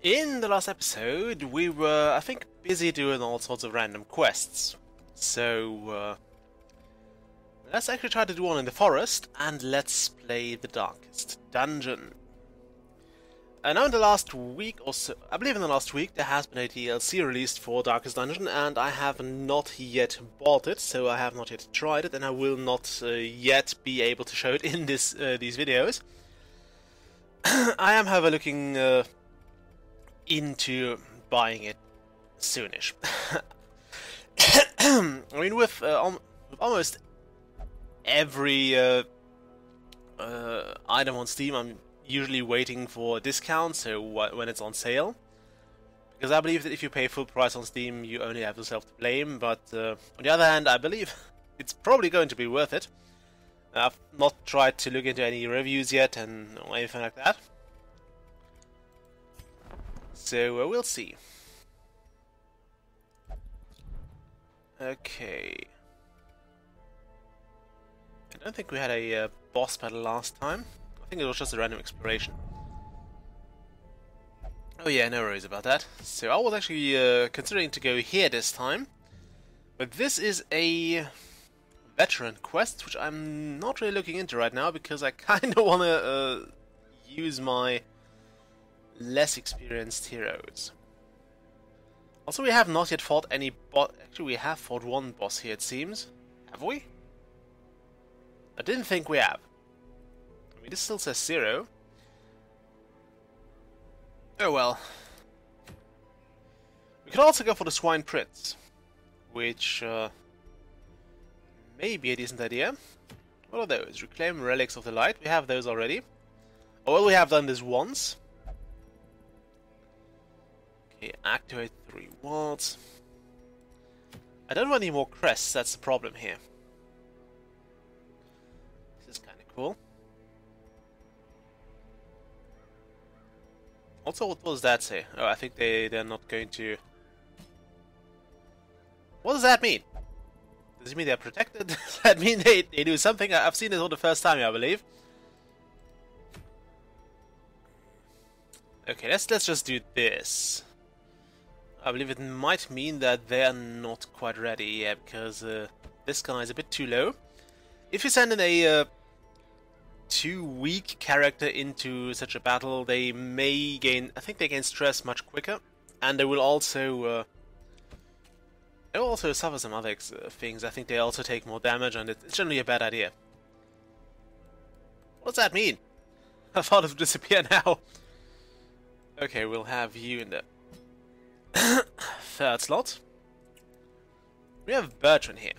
In the last episode, we were, I think, busy doing all sorts of random quests. So, let's actually try to do one in the forest, and let's play the Darkest Dungeon. Now in the last week or so, I believe in the last week, there has been a DLC released for Darkest Dungeon, and I have not yet bought it, so I have not yet tried it, and I will not yet be able to show it in these videos. I am, however, looking into buying it soonish. I mean, with almost every item on Steam, I'm usually waiting for a discount, so when it's on sale. Because I believe that if you pay full price on Steam, you only have yourself to blame, but on the other hand, I believe it's probably going to be worth it. I've not tried to look into any reviews yet and or anything like that. So we'll see. Okay. I don't think we had a boss battle last time. I think it was just a random exploration. Oh yeah, no worries about that. So I was actually considering to go here this time. But this is a veteran quest, which I'm not really looking into right now, because I kind of want to use my less experienced heroes. Also, we have not yet fought any boss. Actually, we have fought one boss here, it seems. Have we? I didn't think we have. I mean, this still says 0. Oh well. We could also go for the Swine Prince, which may be a decent idea. What are those? Reclaim Relics of the Light. We have those already. Oh, well, we have done this once. Okay, activate 3 wards. I don't want any more crests, that's the problem here. This is kind of cool. Also, what does that say? Oh, I think they're not going to... What does that mean? Does it mean they're protected? Does that mean they do something? I've seen this for the first time, I believe. Okay, let's just do this. I believe it might mean that they're not quite ready yet, because this guy is a bit too low. If you send in a too weak character into such a battle, they may gain... I think they gain stress much quicker, and they will also suffer some other things. I think they also take more damage, and it's generally a bad idea. What does that mean? I thought it would disappear now. Okay, we'll have you in the third slot. We have Bertrand here.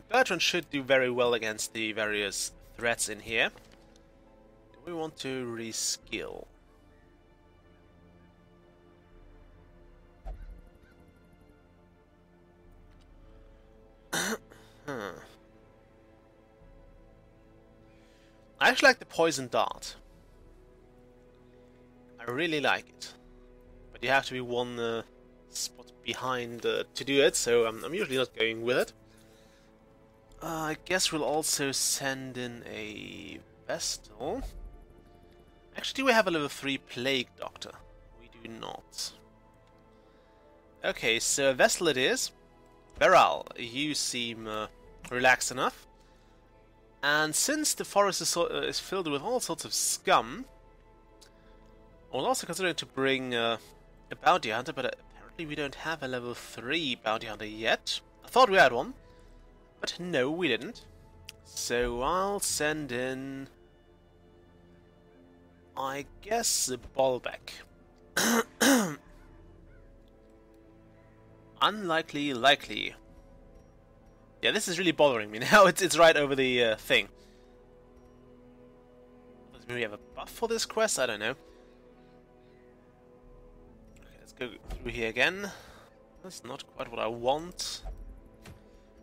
Bertrand should do very well against the various threats in here. Do we want to reskill? I actually like the Poison Dart. I really like it. But you have to be one spot behind to do it, so I'm usually not going with it. I guess we'll also send in a Vestal. Actually, do we have a level 3 Plague Doctor? We do not. Okay, so Vestal it is. Beral, you seem relaxed enough. And since the forest is filled with all sorts of scum, I was also considering to bring a Bounty Hunter, but apparently we don't have a level 3 Bounty Hunter yet. I thought we had one, but no, we didn't. So I'll send in, I guess, Bolbeck. Unlikely, likely. Yeah, this is really bothering me now. It's right over the thing. Does maybe have a buff for this quest? I don't know. Okay, let's go through here again. That's not quite what I want.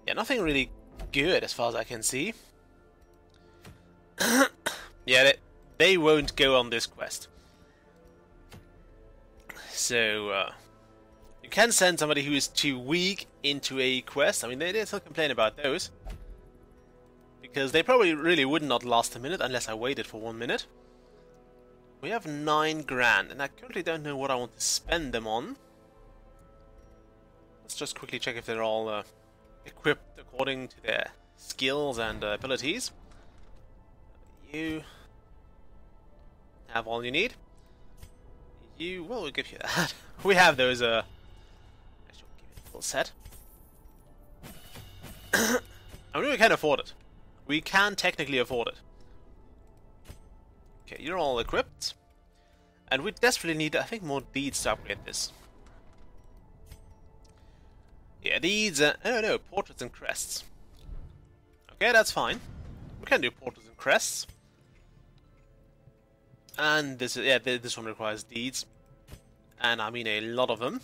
Yeah, nothing really good as far as I can see. Yeah, they won't go on this quest. So, you can send somebody who is too weak into a quest. I mean, they still complain about those. Because they probably really would not last a minute unless I waited for 1 minute. we have 9 grand, and I currently don't know what I want to spend them on. Let's just quickly check if they're all equipped according to their skills and abilities. You have all you need. Well, we'll give you that. We have those, actually, we'll give you a full set. I mean, we can afford it. We can technically afford it. Okay, you're all equipped. And we desperately need, I think, more deeds to upgrade this. Yeah, deeds, no, portraits and crests. Okay, that's fine. We can do portraits and crests. And this is, yeah, this one requires deeds. And I mean a lot of them.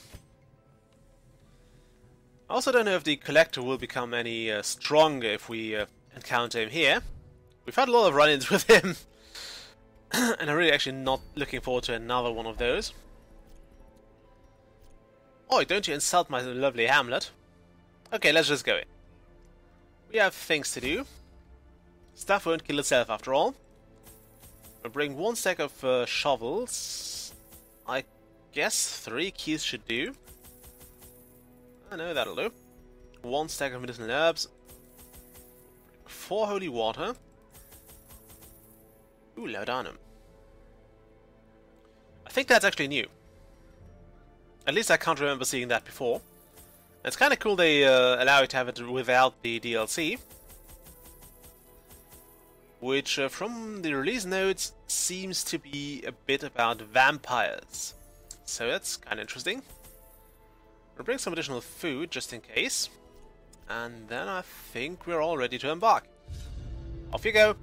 I also don't know if the collector will become any stronger if we encounter him here. We've had a lot of run-ins with him. And I'm really actually not looking forward to another one of those. Oh, don't you insult my lovely hamlet. Okay, let's just go in. We have things to do. Stuff won't kill itself after all. We'll bring 1 stack of shovels. I guess 3 keys should do. I know that'll do. 1 stack of medicinal herbs. 4 holy water. Ooh, laudanum. I think that's actually new. At least I can't remember seeing that before. It's kind of cool they allow you to have it without the DLC. Which, from the release notes, seems to be a bit about vampires. So that's kind of interesting. We'll bring some additional food, just in case. And then I think we're all ready to embark. Off you go!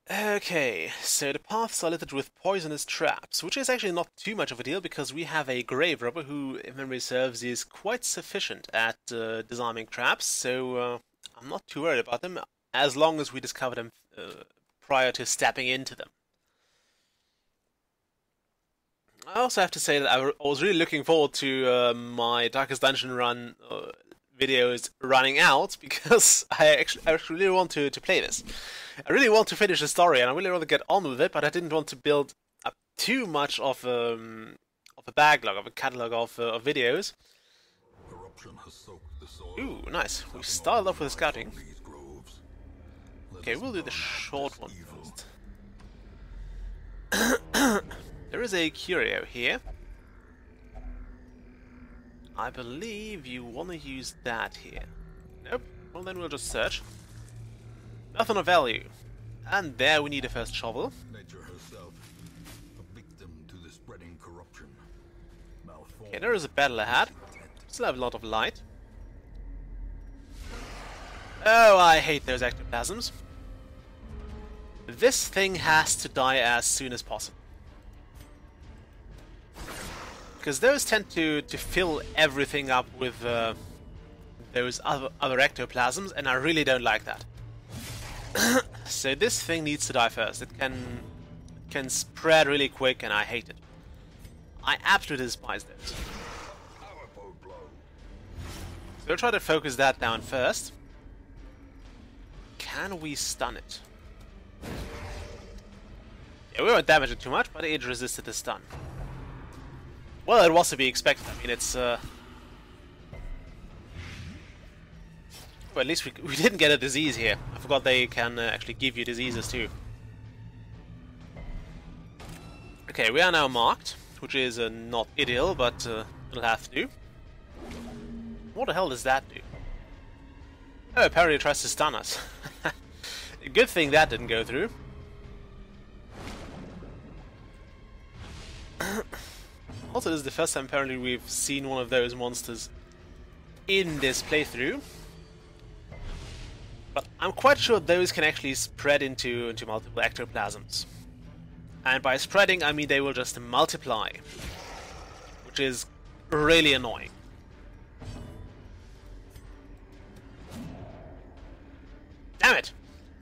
Okay, so the paths are littered with poisonous traps, which is actually not too much of a deal because we have a grave robber who, if memory serves, is quite sufficient at disarming traps, so I'm not too worried about them as long as we discover them prior to stepping into them. I also have to say that I was really looking forward to my Darkest Dungeon run videos running out because I actually really want to play this. I really want to finish the story and I really want to get on with it, but I didn't want to build up too much of a backlog, of a catalog of videos. Ooh, nice. We started off with scouting. Okay, we'll do the short one first. There is a curio here. I believe you want to use that here. Nope. Well, then we'll just search. Nothing of value. And there we need a first shovel. Nature herself, a victim to the spreading corruption. Okay, there is a battle ahead. Still have a lot of light. Oh, I hate those ectoplasms. This thing has to die as soon as possible. Because those tend to fill everything up with those other ectoplasms, and I really don't like that. So this thing needs to die first. It can spread really quick, and I hate it. I absolutely despise those. So we'll try to focus that down first. Can we stun it? Yeah, we won't damage it too much, but it resisted the stun. Well, it was to be expected. I mean, it's well, at least we didn't get a disease here. I forgot they can actually give you diseases too. Okay, we are now marked, which is not ideal, but it'll have to do. What the hell does that do? Oh, apparently it tries to stun us. Good thing that didn't go through. Also, this is the first time apparently we've seen one of those monsters in this playthrough. But I'm quite sure those can actually spread into multiple ectoplasms. And by spreading, I mean they will just multiply. Which is really annoying. Damn it!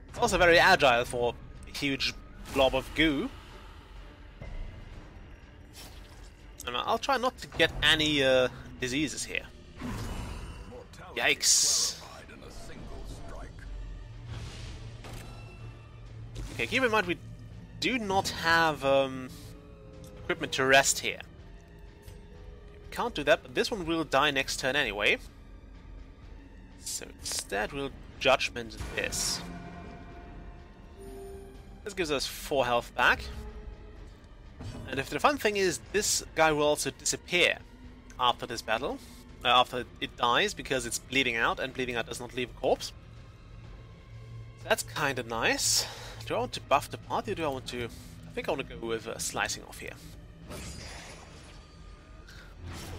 It's also very agile for a huge blob of goo. And I'll try not to get any diseases here. Yikes. Okay, keep in mind we do not have equipment to rest here. Okay, we can't do that, but this one will die next turn anyway. So instead we'll judgment this. This gives us 4 health back. And if the fun thing is, this guy will also disappear after this battle. After it dies, because it's bleeding out, and bleeding out does not leave a corpse. So that's kind of nice. Do I want to buff the party, or do I want to... I think I want to go with slicing off here.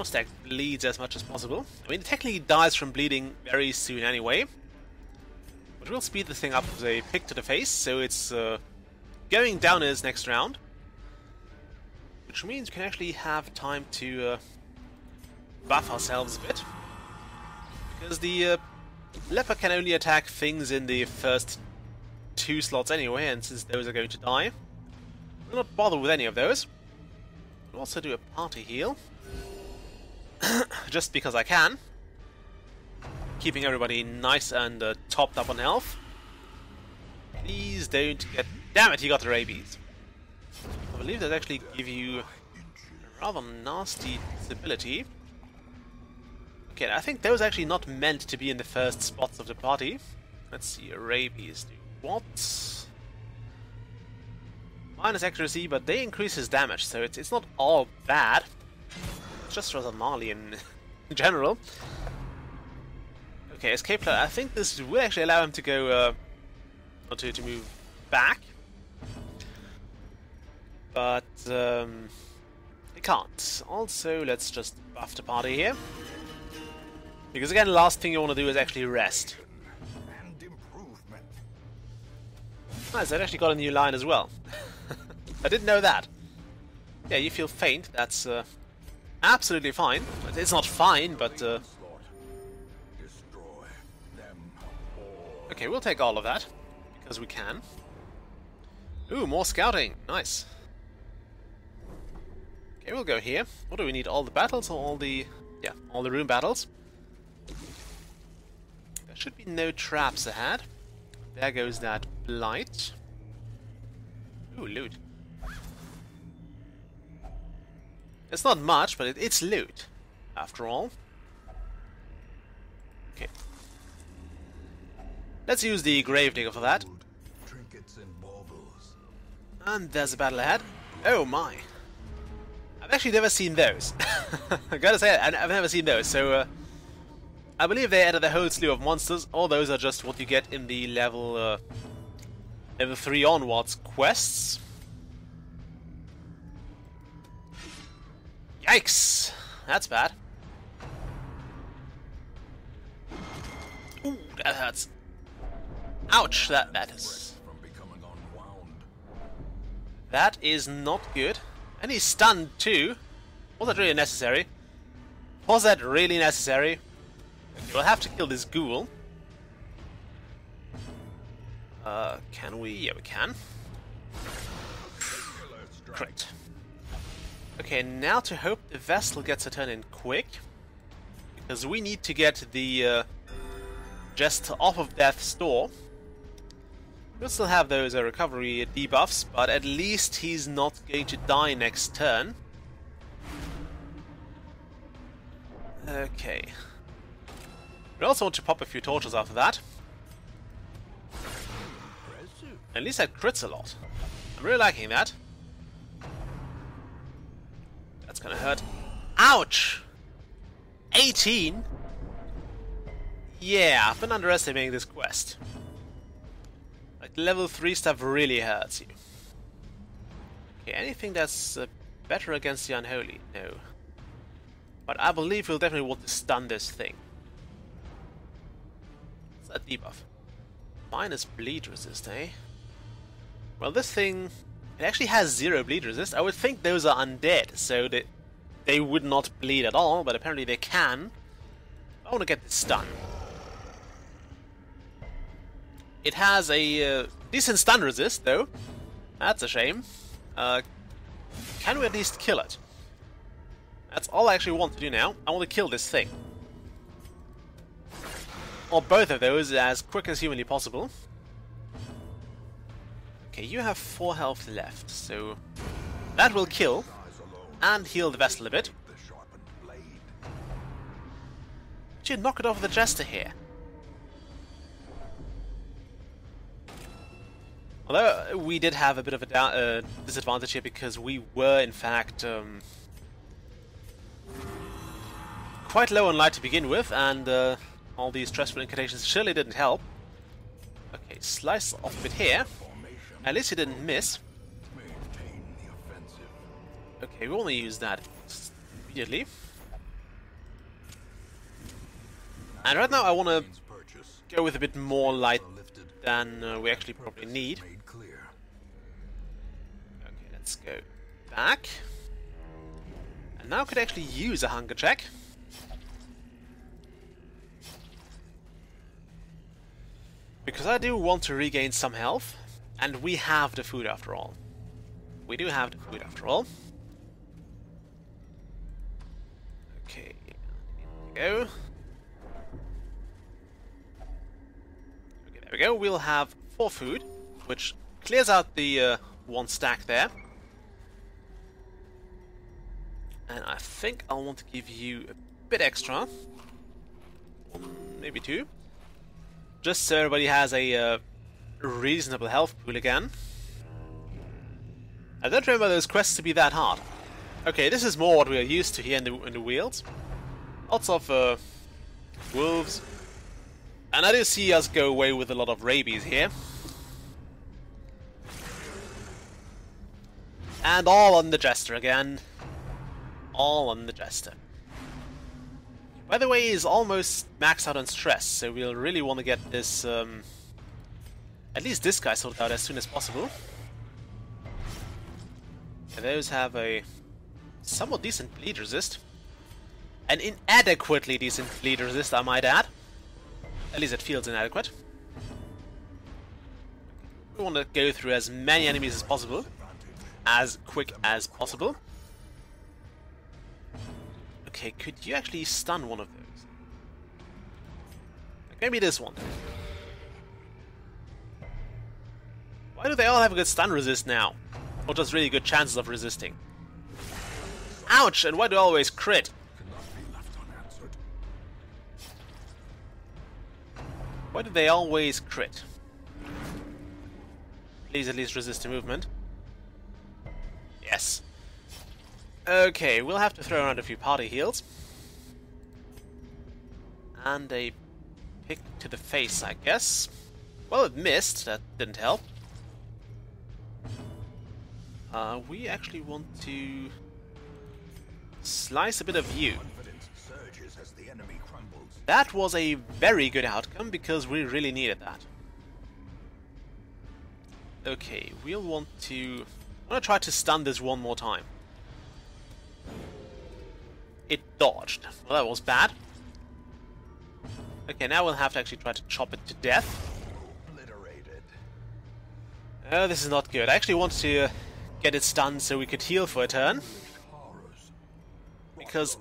Stack bleeds as much as possible. I mean, it technically dies from bleeding very soon anyway. But we'll speed the thing up with a pick to the face, so it's going down in his next round. Which means we can actually have time to buff ourselves a bit. Because the leper can only attack things in the first 2 slots anyway, and since those are going to die, we'll not bother with any of those. We'll also do a party heal. Just because I can. Keeping everybody nice and topped up on health. Please don't get... Damn it, he got the rabies. I believe that actually give you a rather nasty disability. Okay, I think those are actually not meant to be in the first spots of the party. Let's see, rabies do what? Minus accuracy, but they increase his damage, so it's not all bad. It's just rather gnarly in general. Okay, escape plan. I think this will actually allow him to go, or to move back. But, it can't. Also, let's just buff the party here. Because again, the last thing you want to do is actually rest. Nice, I actually got a new line as well. I didn't know that. Yeah, you feel faint, that's absolutely fine. It's not fine, but... Okay, we'll take all of that, because we can. Ooh, more scouting, nice. Okay, we'll go here. What do we need, all the battles or all the... Yeah, all the room battles. There should be no traps ahead. There goes that blight. Ooh, loot. It's not much, but it's loot, after all. Okay. Let's use the Gravedigger for that. And there's a battle ahead. Oh my. I've actually never seen those. I gotta say, I've never seen those, so... I believe they added a whole slew of monsters. All those are just what you get in the level 3 onwards quests. Yikes! That's bad. Ooh, that hurts. Ouch! That is not good. And he's stunned too. Was that really necessary? Was that really necessary? Okay, we'll have to kill this ghoul. Can we? Yeah, we can. Correct. Okay, now to hope the Vestal gets a turn in quick. Because we need to get the Jest off of Death's door. We'll still have those recovery debuffs, but at least he's not going to die next turn. Okay. We also want to pop a few torches after that. At least that crits a lot. I'm really liking that. That's gonna hurt. Ouch! 18? Yeah, I've been underestimating this quest. Like, level 3 stuff really hurts you. Okay, anything that's better against the Unholy? No. But I believe we'll definitely want to stun this thing. What's that debuff? Minus bleed resist, eh? Well, this thing... It actually has 0 bleed resist. I would think those are undead, so that they would not bleed at all, but apparently they can. I want to get this stun. It has a decent stun resist, though. That's a shame. Can we at least kill it? That's all I actually want to do now. I want to kill this thing. Or both of those as quick as humanly possible. Okay, you have 4 health left, so that will kill and heal the vessel a bit. But you knock it off the Jester here. Although we did have a bit of a disadvantage here because we were in fact quite low on light to begin with, and all these stressful incantations surely didn't help. Okay, slice off a bit here. At least he didn't miss. Okay, we only use that immediately. And right now I want to go with a bit more light than we actually probably need. Okay, let's go back. And now could actually use a hunger check. Because I do want to regain some health, and we have the food after all. We do have the food after all. Okay, here we go. Okay, there we go. We'll have 4 food, which clears out the 1 stack there. And I think I'll want to give you a bit extra. 1, maybe 2. Just so everybody has a reasonable health pool again. I don't remember those quests to be that hard. Okay, this is more what we are used to here in the Wilds. Lots of wolves. And I do see us go away with a lot of rabies here. And all on the Jester again. All on the Jester. By the way, he's almost maxed out on stress, so we'll really want to get this, at least this guy sorted out as soon as possible. And those have a somewhat decent bleed resist. An inadequately decent bleed resist, I might add. At least it feels inadequate. We want to go through as many enemies as possible, as quick as possible. Okay, could you actually stun one of those? Like maybe this one. Why do they all have a good stun resist now? Or just really good chances of resisting? Ouch! And why do I always crit? Why do they always crit? Please at least resist the movement. Yes. Okay, we'll have to throw around a few party heals. And a pick to the face, I guess. Well, it missed. That didn't help. We actually want to slice a bit of you. That was a very good outcome because we really needed that. Okay, we'll want to... I'm gonna try to stun this one more time. It dodged. Well, that was bad. Okay, now we'll have to actually try to chop it to death. Oh, this is not good. I actually want to get it stunned so we could heal for a turn. Because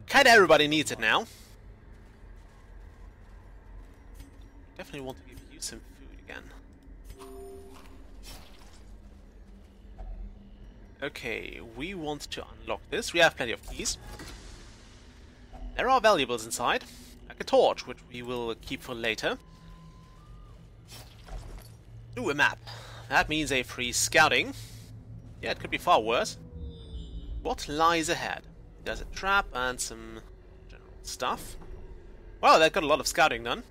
kinda everybody needs it now. Definitely want to give you some food again. Okay, we want to unlock this. We have plenty of keys. There are valuables inside, like a torch, which we will keep for later. Ooh, a map. That means a free scouting. Yeah, it could be far worse. What lies ahead? There's a trap and some general stuff. Wow, that got a lot of scouting done.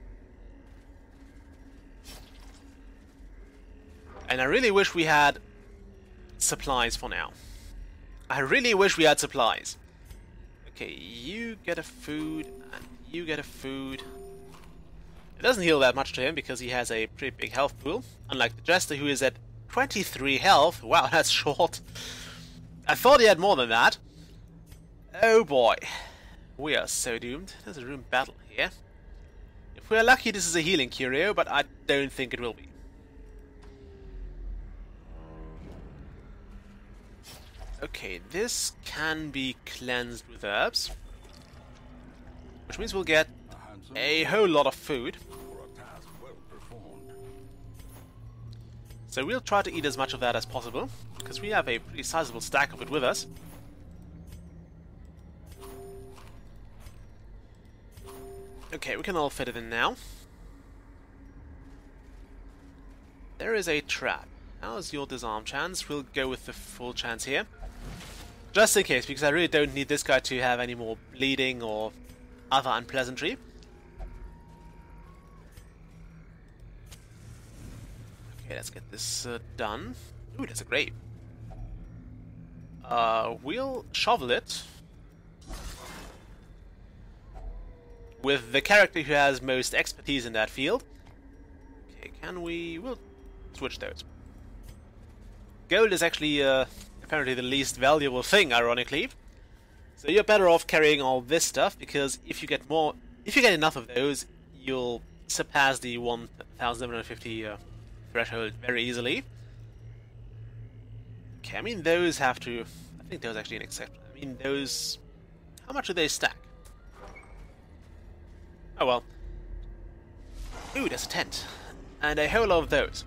And I really wish we had supplies for now. I really wish we had supplies. Okay, you get a food, and you get a food. It doesn't heal that much to him because he has a pretty big health pool. Unlike the Jester, who is at 23 health. Wow, that's short. I thought he had more than that. Oh boy. We are so doomed. There's a room battle here. If we're lucky, this is a healing curio, but I don't think it will be. Okay, this can be cleansed with herbs, which means we'll get a whole lot of food. So we'll try to eat as much of that as possible, because we have a pretty sizable stack of it with us. Okay, we can all fit it in now. There is a trap. How's your disarm chance? We'll go with the full chance here. Just in case, because I really don't need this guy to have any more bleeding or other unpleasantry. Okay, let's get this done. Ooh, that's a grape. We'll shovel it with the character who has most expertise in that field. Okay, can we... We'll switch those. Gold is actually apparently the least valuable thing, ironically. So you're better off carrying all this stuff, because if you get enough of those, you'll surpass the 1,750 threshold very easily. Okay, I mean those have to... I think those actually an exception. I mean those... How much do they stack? Oh well. Ooh, there's a tent. And a whole lot of those.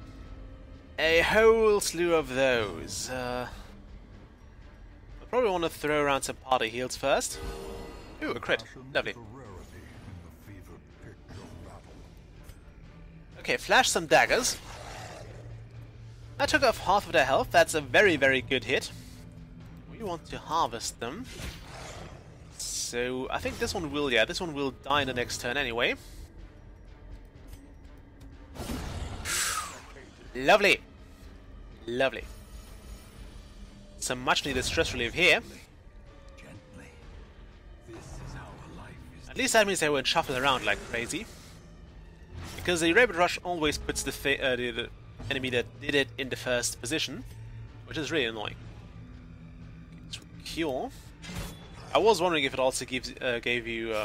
A whole slew of those. I probably want to throw around some party heals first. Ooh, a crit. Lovely. Okay, flash some daggers. That took off half of their health. That's a very, very good hit. We want to harvest them. So I think this one will, this one will die in the next turn anyway. Lovely. Lovely. Some much needed stress relief here. At least that means they won't shuffle around like crazy. Because the Rabbit Rush always puts the enemy that did it in the first position, which is really annoying. So cure. I was wondering if it also gave you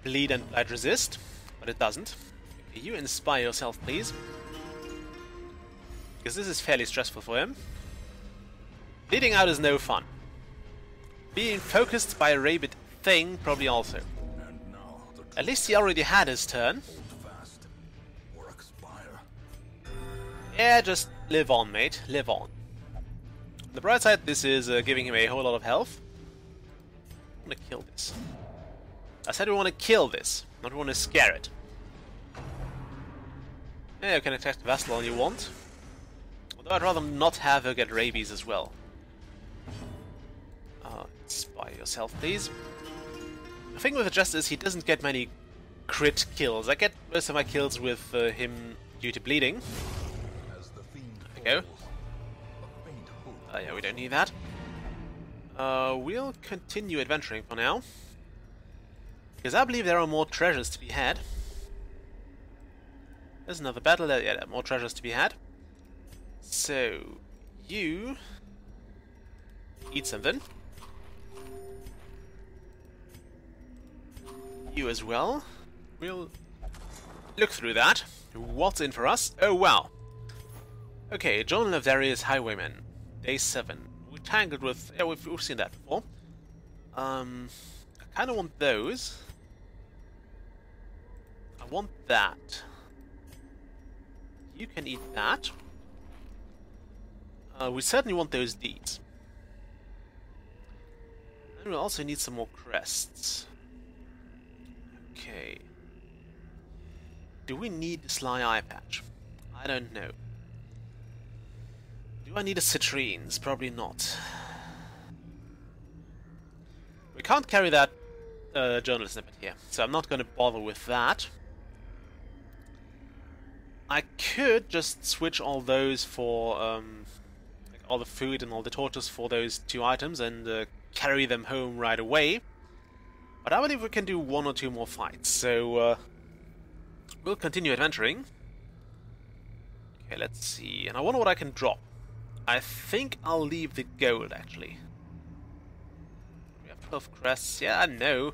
bleed and blight resist, but it doesn't. Okay, you inspire yourself, please. Because this is fairly stressful for him. Bleeding out is no fun. Being focused by a rabid thing, probably also. At least he already had his turn. Yeah, just live on, mate. Live on. On the bright side, this is giving him a whole lot of health. I want to kill this. I said we want to kill this, not we want to scare it. Yeah, you can attack the Vassal all you want. Although I'd rather not have her get rabies as well. Inspire yourself, please. The thing with the Jester is he doesn't get many crit kills. I get most of my kills with him due to bleeding. There we go. Yeah, we don't need that. We'll continue adventuring for now. Because I believe there are more treasures to be had. There's another battle there. Yeah, there are more treasures to be had. So, you... eat something. You as well. We'll look through that. What's in for us? Oh, wow. Okay, Journal of Darius Highwayman. Day 7. We tangled with... Yeah, we've seen that before. I kind of want those. I want that. You can eat that. We certainly want those deeds. And we'll also need some more crests. Okay. Do we need the Sly Eye Patch? I don't know. Do I need a Citrines? Probably not. We can't carry that journal snippet here, so I'm not going to bother with that. I could just switch all those for like all the food and all the torches for those 2 items and carry them home right away. But I believe we can do 1 or 2 more fights, so we'll continue adventuring. Okay, let's see. And I wonder what I can drop. I think I'll leave the gold, actually. We have 12 crests. Yeah, I know.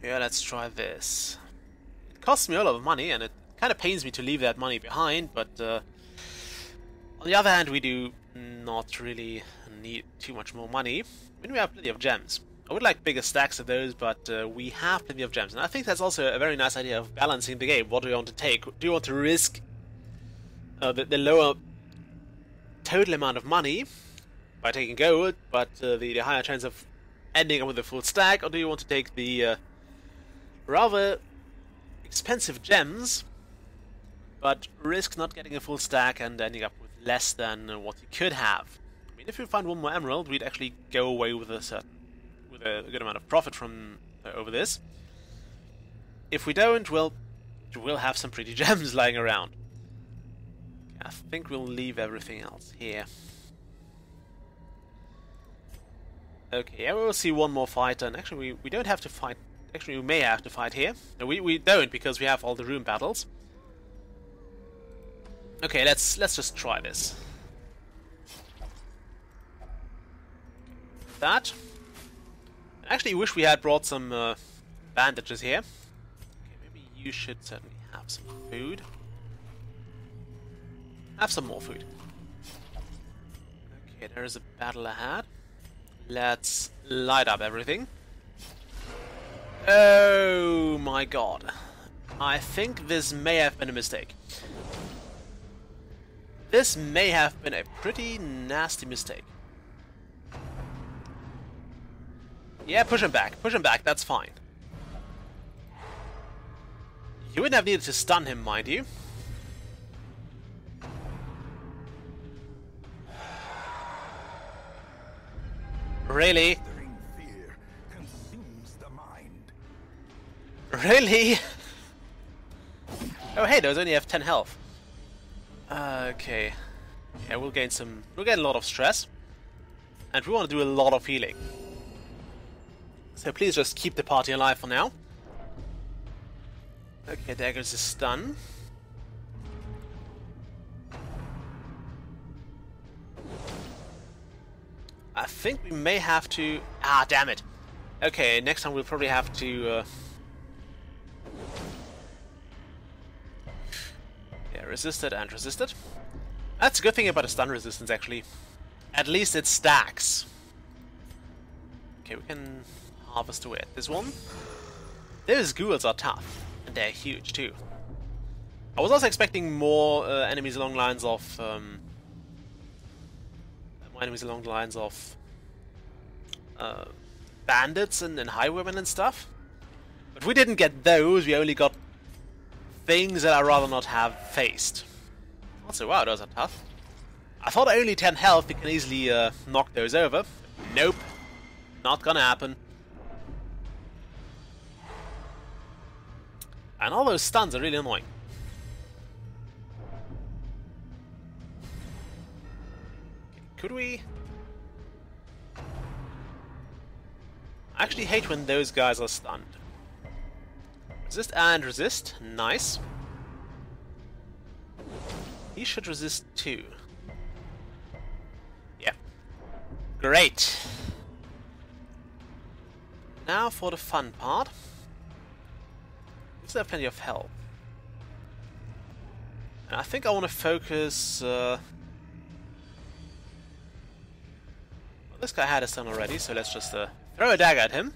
Yeah, let's try this. It costs me a lot of money, and it kind of pains me to leave that money behind, but on the other hand, we do not really need too much more money. I mean, we have plenty of gems. I would like bigger stacks of those, but we have plenty of gems. And I think that's also a very nice idea of balancing the game. What do you want to take? Do you want to risk the lower total amount of money by taking gold, but the higher chance of ending up with a full stack? Or do you want to take the rather expensive gems, but risk not getting a full stack and ending up with less than what you could have? I mean, if we find one more emerald, we'd actually go away with a good amount of profit from over this. If we don't, well, we'll have some pretty gems lying around. Okay, I think we'll leave everything else here. Okay, yeah, we'll see one more fight, and actually we don't have to fight. Actually, we may have to fight here. No, we don't, because we have all the room battles. Okay, let's just try this. That. I actually wish we had brought some bandages here. Okay, maybe you should certainly have some food. Have some more food. Okay, there is a battle ahead. Let's light up everything. Oh my god. I think this may have been a mistake. This may have been a pretty nasty mistake. Yeah, push him back, that's fine. You wouldn't have needed to stun him, mind you. Really? Fear consumes the mind. Really? Oh hey, those only have 10 health. Okay. Yeah, we'll gain a lot of stress. And we want to do a lot of healing. So please just keep the party alive for now. Okay, there goes the stun. I think we may have to... Ah, damn it. Okay, next time we'll probably have to... Yeah, resisted and resisted. That's a good thing about a stun resistance, actually. At least it stacks. Okay, we can harvest away at this one. Those ghouls are tough, and they're huge too. I was also expecting more enemies along the lines of bandits and highwaymen and stuff. But we didn't get those. We only got things that I'd rather not have faced. Also, wow, those are tough. I thought only 10 health, we can easily knock those over. Nope. Not gonna happen. And all those stuns are really annoying. Okay, could we... I actually hate when those guys are stunned. Resist and resist. Nice. He should resist too. Yeah. Great. Now for the fun part. We still have plenty of health. And I think I want to focus... Well, this guy had a stun already, so let's just throw a dagger at him.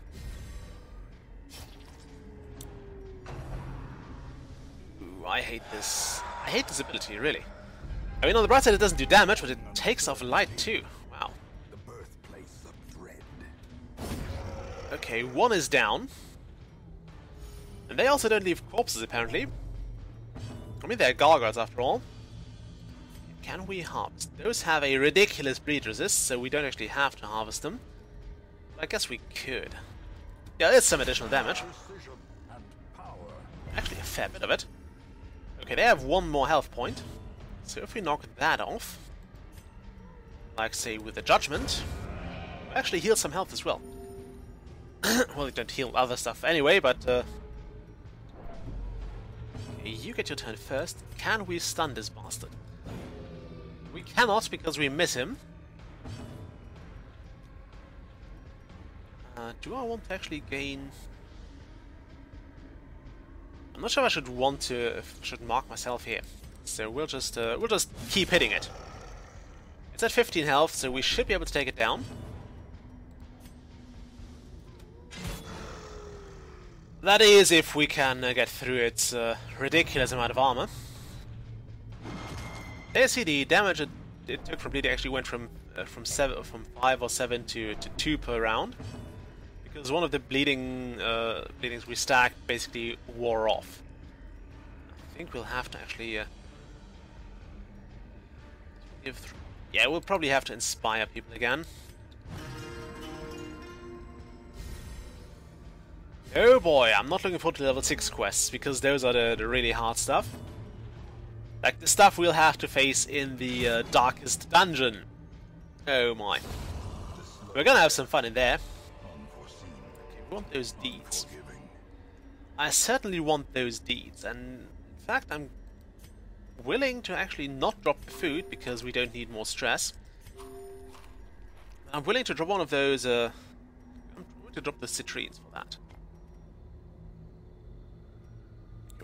Ooh, I hate this. I hate this ability, really. I mean, on the bright side, it doesn't do damage, but it takes off light too. Wow. The birthplace of dread. Okay, one is down. And they also don't leave corpses, apparently. I mean, they're gargoyles after all. Can we harvest? Those have a ridiculous bleed resist, so we don't actually have to harvest them. But I guess we could. Yeah, there's some additional damage. Precision and power. Actually, a fair bit of it. Okay, they have one more health point. So if we knock that off, like say with the Judgment, we'll actually heal some health as well. Well, it don't heal other stuff anyway, but... Okay, you get your turn first. Can we stun this bastard? We cannot because we miss him. Do I want to actually gain... I'm not sure if I should mark myself here. So we'll just keep hitting it. It's at 15 health, so we should be able to take it down. That is, if we can get through its ridiculous amount of armor. There you see the damage it took from bleeding actually went from 5 or 7 to 2 per round, because one of the bleedings we stacked basically wore off. I think we'll have to actually yeah, we'll probably have to inspire people again. Oh boy, I'm not looking forward to level 6 quests, because those are the really hard stuff. Like the stuff we'll have to face in the darkest dungeon. Oh my. We're gonna have some fun in there. Okay, we want those deeds. I certainly want those deeds, and in fact I'm willing to actually not drop the food, because we don't need more stress. I'm willing to drop one of those, I'm willing to drop the citrines for that.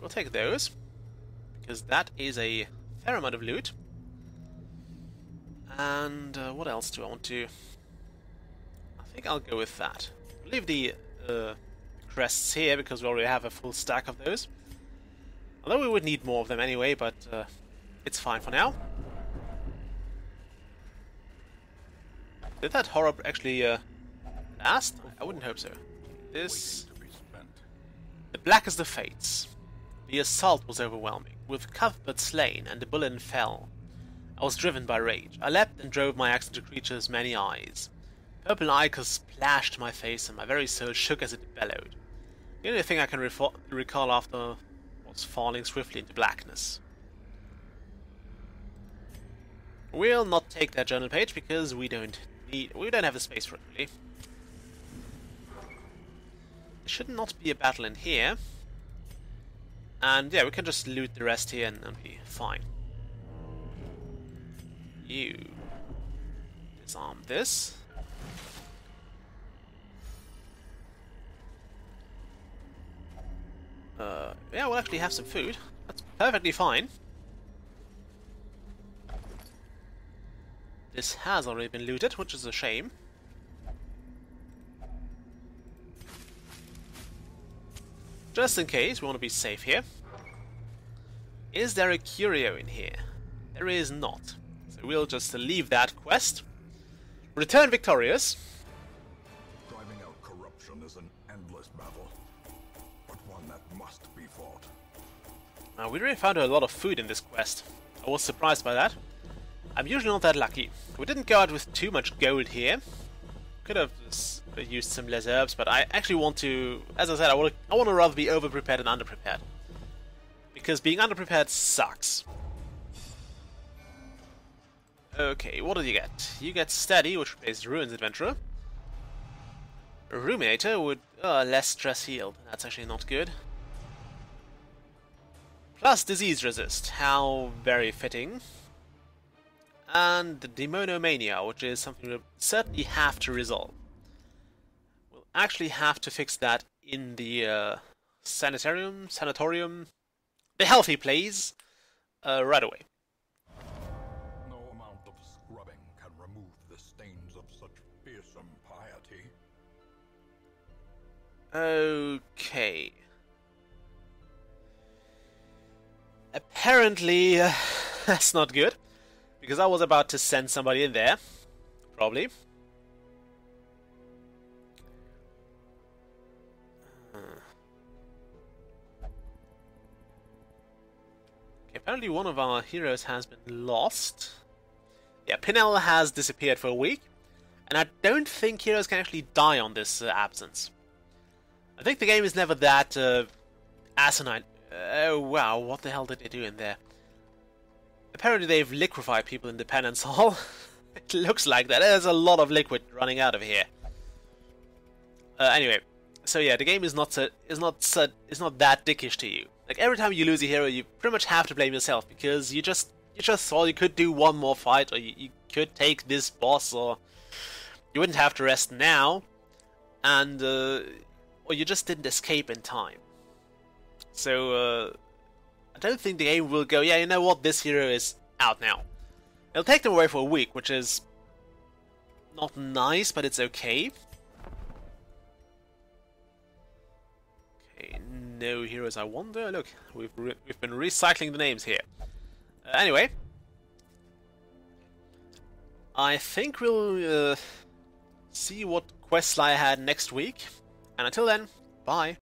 We'll take those, because that is a fair amount of loot. And what else do I want to... I think I'll go with that. Leave the crests here, because we already have a full stack of those. Although we would need more of them anyway, but it's fine for now. Did that horror actually last? I wouldn't hope so. This... The blackest of fates. The assault was overwhelming. With Cuthbert slain and the bullet fell, I was driven by rage. I leapt and drove my axe into creature's many eyes. Purple ichor splashed my face and my very soul shook as it bellowed. The only thing I can recall after was falling swiftly into blackness. We'll not take that journal page, because we don't have the space for it really. There should not be a battle in here. And yeah, we can just loot the rest here and be fine. You disarm this. Yeah, we'll actually have some food. That's perfectly fine. This has already been looted, which is a shame. Just in case, we want to be safe here. Is there a curio in here? There is not. So we'll just leave that quest. Return victorious. Driving out corruption is an endless battle, but one that must be fought. Now, we really found a lot of food in this quest. I was surprised by that. I'm usually not that lucky. We didn't go out with too much gold here. Could have used some less herbs, but I actually want to, as I said, I want to rather be over-prepared than under-prepared. Because being under-prepared sucks. Okay, what do you get? You get Steady, which replaces Ruins Adventurer. Ruminator would... less stress healed. That's actually not good. Plus Disease Resist. How very fitting. And Demonomania, which is something we'll certainly have to resolve. We'll actually have to fix that in the sanatorium, the healthy place, right away. No amount of scrubbing can remove the stains of such fearsome piety. Okay. Apparently, that's not good. Because I was about to send somebody in there, probably. Okay, apparently one of our heroes has been lost. Yeah, Pinel has disappeared for a week. And I don't think heroes can actually die on this absence. I think the game is never that asinine. Oh wow, what the hell did they do in there? Apparently they've liquefied people in the penance hall. It looks like that. There's a lot of liquid running out of here. Anyway, so yeah, the game is not that dickish to you. Like every time you lose a hero, you pretty much have to blame yourself, because you just thought you could do one more fight, or you could take this boss, or you wouldn't have to rest now, and or you just didn't escape in time. So I don't think the game will go, yeah, you know what, this hero is out now. It'll take them away for a week, which is not nice, but it's okay. Okay, no heroes I wonder. Look, we've been recycling the names here. Anyway, I think we'll see what quests lie ahead next week. And until then, bye.